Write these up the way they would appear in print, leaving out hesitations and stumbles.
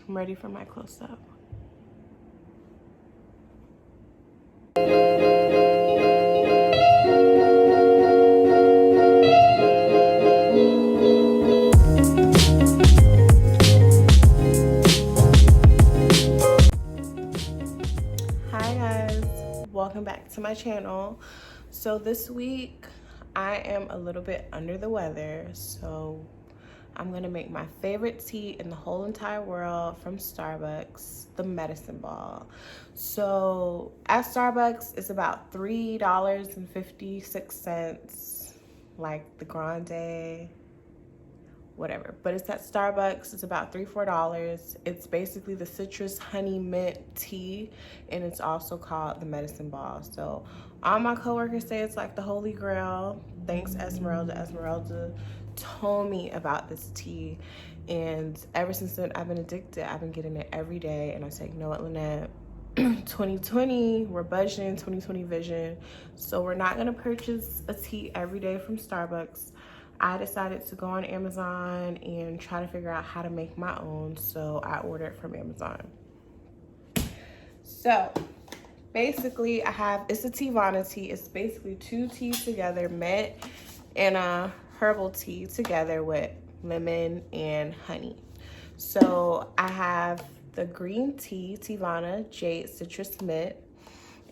I'm ready for my close-up. Hi guys, welcome back to my channel. So this week I am a little bit under the weather, so I'm gonna make my favorite tea in the whole entire world from Starbucks, the medicine ball. So at Starbucks, it's about $3.56, like the grande, whatever. But it's at Starbucks, it's about $3-4. It's basically the citrus honey mint tea, and it's also called the medicine ball. So all my coworkers say it's like the holy grail. Thanks Esmeralda. Esmeralda told me about this tea, and ever since then I've been addicted. I've been getting it every day, and I say, you know what, Lynette, 2020, we're budgeting 2020 vision, so we're not gonna purchase a tea every day from Starbucks. I decided to go on Amazon and try to figure out how to make my own, so I ordered from Amazon. So basically it's a Teavana tea. It's basically 2 teas together, mint and a herbal tea together with lemon and honey. So I have the green tea, Teavana Jade Citrus Mint,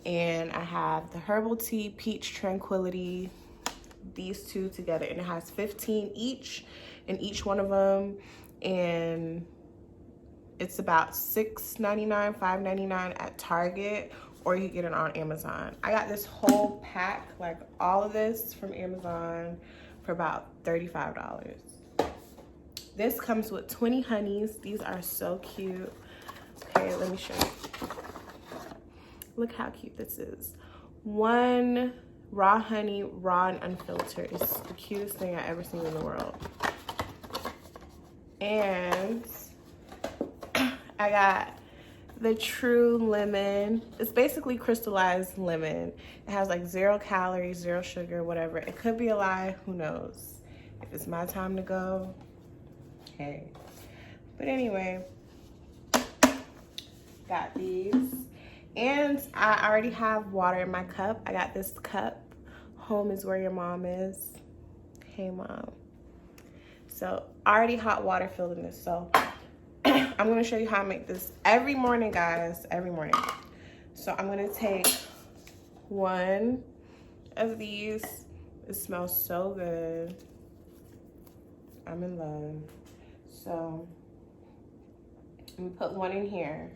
and I have the herbal tea, Peach Tranquility, these two together, and it has 15 each in each one of them, and it's about $6.99, $5.99 at Target, or you can get it on Amazon. I got this whole pack, like all of this, from Amazon for about $35. This comes with 20 honeys. These are so cute. Okay, let me show you. Look how cute this is. One raw honey, raw and unfiltered. It's the cutest thing I've ever seen in the world. And I got the true lemon. It's basically crystallized lemon. It has like 0 calories, 0 sugar, whatever. It could be a lie, who knows? If it's my time to go, hey. But anyway, got these. And I already have water in my cup. I got this cup. Home is where your mom is. Hey mom. So already hot water filled in this. So I'm gonna show you how I make this every morning, guys, every morning. So I'm gonna take one of these. It smells so good. I'm in love. So I'm gonna put one in here.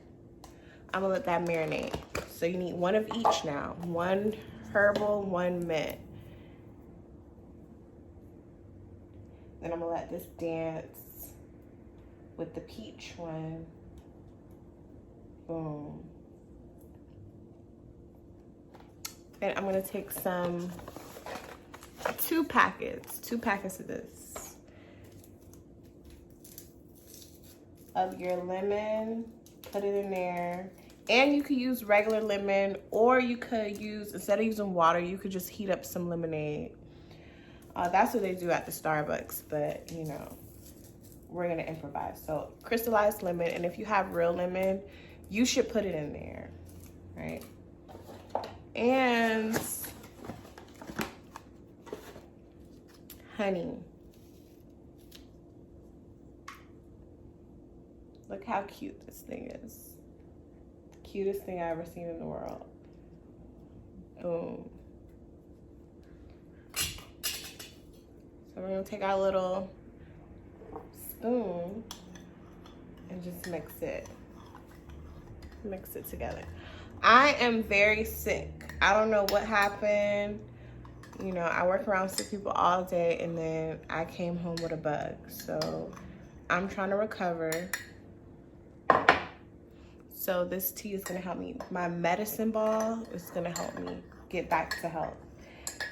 I'm gonna let that marinate. So you need one of each now. One herbal, one mint. Then I'm gonna let this dance with the peach one. Boom. And I'm gonna take two packets of this. Of your lemon, put it in there. And you could use regular lemon, or you could use, instead of using water, you could just heat up some lemonade. That's what they do at the Starbucks, but you know, we're gonna improvise. So crystallized lemon, and if you have real lemon, you should put it in there, right? And honey. Look how cute this thing is. Cutest thing I've ever seen in the world. Boom. So we're gonna take our little spoon and just mix it together. I am very sick. I don't know what happened. You know, I work around sick people all day, and then I came home with a bug. So I'm trying to recover. So this tea is gonna help me. My medicine ball is gonna help me get back to health.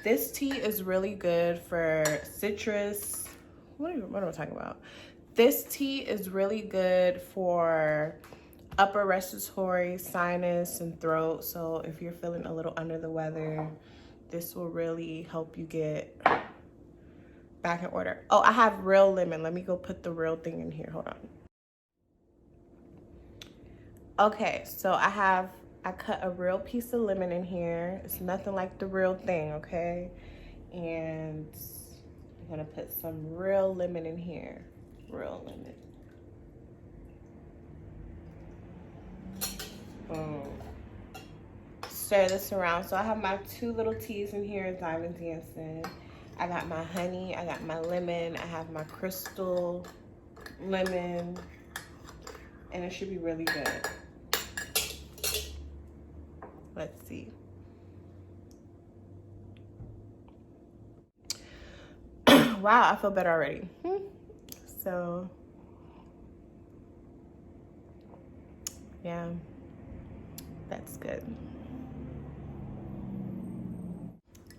This tea is really good for citrus. What am I talking about? This tea is really good for upper respiratory, sinus, and throat. So if you're feeling a little under the weather, this will really help you get back in order. Oh, I have real lemon. Let me go put the real thing in here. Hold on. Okay, so I cut a real piece of lemon in here. It's nothing like the real thing, okay? And I'm gonna put some real lemon in here. Real lemon. Boom. Stir this around. So I have my 2 little teas in here, Diamond Dancing. I got my honey, I got my lemon, I have my crystal lemon, and it should be really good. Let's see. Wow, I feel better already. So, yeah, that's good.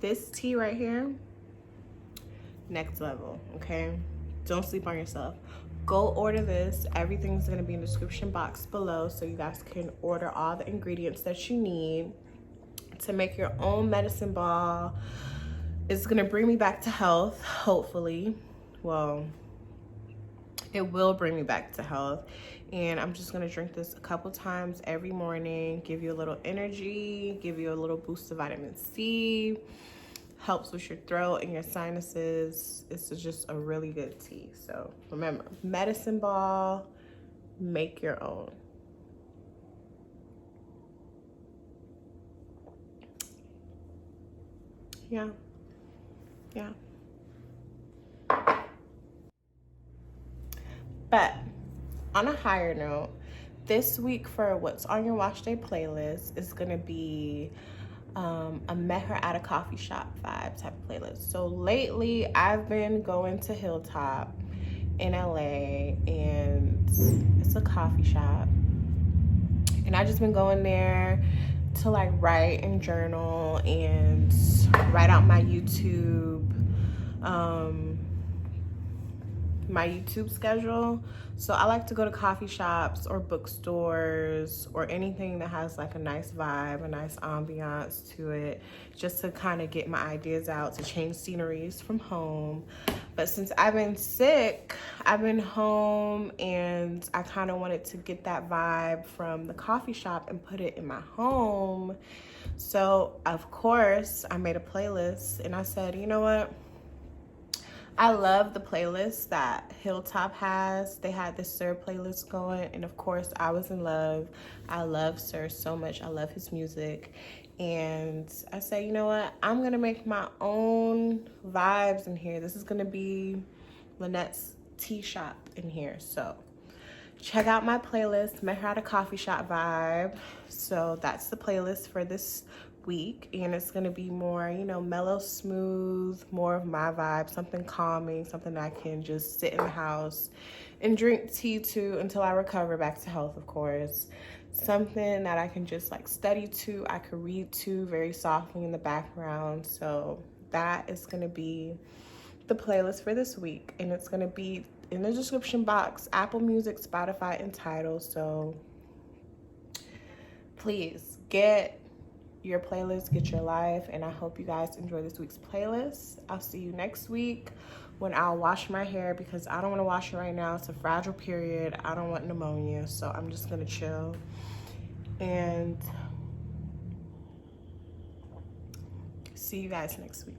This tea right here, next level, okay? Don't sleep on yourself. Go order this. Everything's gonna be in the description box below so you guys can order all the ingredients that you need to make your own medicine ball. It's gonna bring me back to health, hopefully. Well, it will bring me back to health. And I'm just gonna drink this a couple times every morning, give you a little energy, give you a little boost of vitamin C, helps with your throat and your sinuses. It's just a really good tea. So remember, medicine ball, make your own. Yeah. But on a higher note, this week for what's on your watch day playlist is gonna be a met her at a coffee shop vibe type of playlist. So lately I've been going to Hilltop in LA, and it's a coffee shop, and I just been going there to like write and journal and write out my YouTube schedule. So I like to go to coffee shops or bookstores or anything that has like a nice vibe, a nice ambiance to it, just to kind of get my ideas out, to change sceneries from home. But since I've been sick, I've been home, and I kind of wanted to get that vibe from the coffee shop and put it in my home. So of course I made a playlist, and I said, you know what? I love the playlist that Hilltop has. They had this Sir playlist going, and of course I was in love. I love Sir so much. I love his music. And I said, you know what? I'm gonna make my own vibes in here. This is gonna be Lynette's tea shop in here. So check out my playlist, Met Her at a Coffee Shop vibe. So that's the playlist for this week, and it's gonna be more, you know, mellow, smooth, more of my vibe, something calming, something I can just sit in the house and drink tea to until I recover back to health, of course. Something that I can just like study to, I could read to very softly in the background. So that is gonna be the playlist for this week, and it's gonna be in the description box, Apple Music, Spotify, and Tidal. So please get your playlist, get your life, and I hope you guys enjoy this week's playlist. I'll see you next week when I'll wash my hair, because I don't want to wash it right now. It's a fragile period. I don't want pneumonia, so I'm just gonna chill. And see you guys next week.